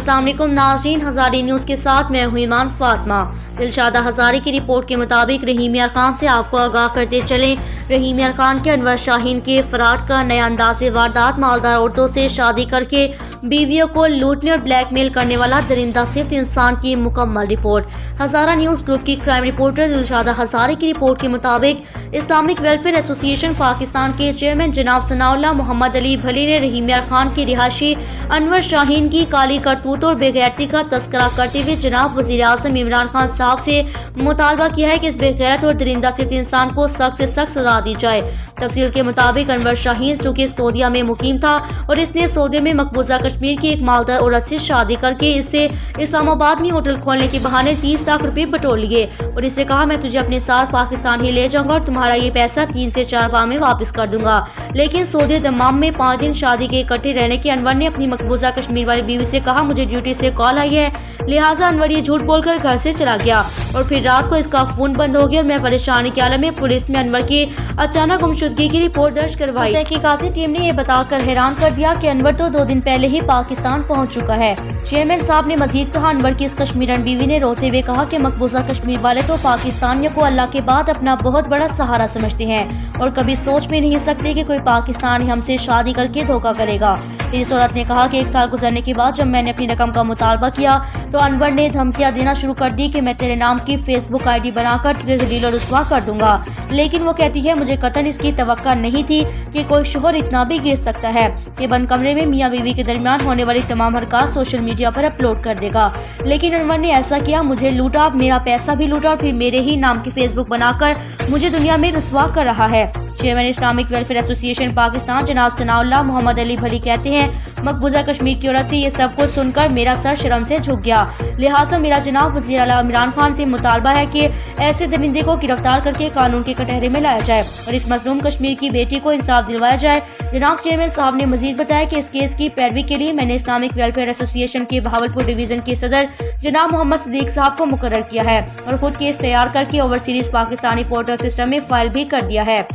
अस्सलाम वालेकुम नाज़रीन, हज़ारी न्यूज़ के साथ मैं हूं ईमान फातिमा। दिलशादा हज़ारी की रिपोर्ट के मुताबिक रहीम यार खान से आपको आगाह करते चलें। रहीम यार खान के अनवर शाहीन के फराड का नया अंदाज़े वारदात। मालदार औरतों से शादी करके बीवियों को लूटने और ब्लैकमेल करने वाला दरिंदा सिर्फ इंसान की मुकम्मल रिपोर्ट। हज़ारा न्यूज़ ग्रुप की क्राइम रिपोर्टर दिलशादा हज़ारी की रिपोर्ट के मुताबिक इस्लामिक वेलफेयर एसोसिएशन पाकिस्तान के चेयरमैन जनाब सनाउल्लाह मोहम्मद अली भली ने रहीम यार खान की रिहायशी अनवर शाहीन की काली करतूत और बेगैरती का तस्करा करते हुए जनाब वज़ीर आज़म इमरान खान साहब से मुतालबा किया है कि इस बेगैरत और दरिंदा सिर्फ इंसान को सख्त से सख्त सजा दी जाए। तफसील के मुताबिक अनवर शाहीन चूँकि सऊदीया में मुकीम था और इसने सऊदी में मकबूजा कश्मीर की एक मालदार औरत से शादी करके इससे इस्लामाबाद में होटल खोलने के बहाने 30 लाख रुपए बटोर लिए और इससे कहा मैं तुझे अपने साथ पाकिस्तान ही ले जाऊंगा और तुम्हारा ये पैसा 3 से 4 माह में वापस कर दूंगा। लेकिन सऊदी दमाम में 5 दिन शादी के इकट्ठे रहने के अनवर ने अपनी मकबूजा कश्मीर वाली बीवी से कहा मुझे ड्यूटी से कॉल आई है, लिहाजा अनवर ये झूठ बोलकर घर से चला गया और फिर रात को इसका फोन बंद हो गया और मैं परेशानी के आलम में पुलिस में अनवर की अचानक गुमशुदगी की रिपोर्ट दर्ज करवाई। तहकीकाती टीम ने यह बताकर हैरान कर दिया कि अनवर तो 2 दिन पहले ही पाकिस्तान पहुंच चुका है। चेयरमैन साहब ने मजीद कहा अनवर की इस कश्मीरन बीवी ने रोते हुए कहा कि मकबूजा कश्मीर वाले तो पाकिस्तानियों को अल्लाह के बाद अपना बहुत बड़ा सहारा समझते हैं और कभी सोच भी नहीं सकते कि कोई पाकिस्तानी हमसे शादी करके धोखा करेगा। इस औरत ने कहा कि 1 साल गुजरने के बाद जब मैंने अपनी रकम का मुतालबा किया तो अनवर ने धमकियां देना शुरू कर दी कि मैं तेरे नाम की फेसबुक आईडी बनाकर तुझे ज़लील और रुस्वा कर दूंगा। लेकिन वो कहती है मुझे कतन इसकी तवक्का नहीं थी कि कोई शोहर इतना भी गिर सकता है कि बंद कमरे में मियाँ बीवी के दरमियान होने वाली तमाम हरकत सोशल मीडिया पर अपलोड कर देगा। लेकिन अनवर ने ऐसा किया, मुझे लूटा, मेरा पैसा भी लूटा और फिर मेरे ही नाम की फेसबुक बनाकर मुझे दुनिया में रुस्वा कर रहा है। Chairman Islamic welfare association Pakistan जनाब सनाउल्लाह मोहम्मद अली भली कहते हैं मकबूजा कश्मीर की औरत से ये सब कुछ सुनकर मेरा सर शर्म से झुक गया। लिहाजा मेरा जनाब वज़ीर आला इमरान खान से मुतालबा है कि ऐसे दरिंदे को गिरफ्तार करके कानून के कटहरे में लाया जाए और इस मजलूम कश्मीर की बेटी को इंसाफ दिलवाया जाए। जनाब चेयरमैन साहब ने मजीद बताया कि इस केस की पैरवी के लिए मैंने इस्लामिक वेलफेयर एसोसिएशन के बहावलपुर डिवीजन के सदर जनाब मोहम्मद सदीक साहब को मुकर्रर किया है और खुद केस तैयार करके ओवरसीज पाकिस्तानी पोर्टल सिस्टम में फाइल भी कर दिया है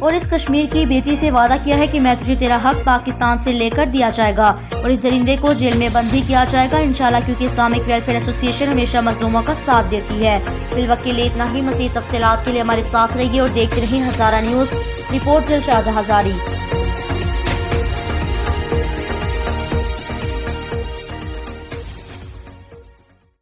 और इस कश्मीर की बेटी से वादा किया है कि मैं तुझे तेरा हक पाकिस्तान से लेकर दिया जाएगा और इस दरिंदे को जेल में बंद भी किया जाएगा इंशाल्लाह, क्योंकि इस्लामिक वेलफेयर एसोसिएशन हमेशा मजलूमों का साथ देती है। फिलवक्त के लिए इतना ही। मज़ीद तफसीलात के लिए हमारे साथ रहिए और देखते रहिए हज़ारा न्यूज़। रिपोर्ट दिलशादा हज़ारी।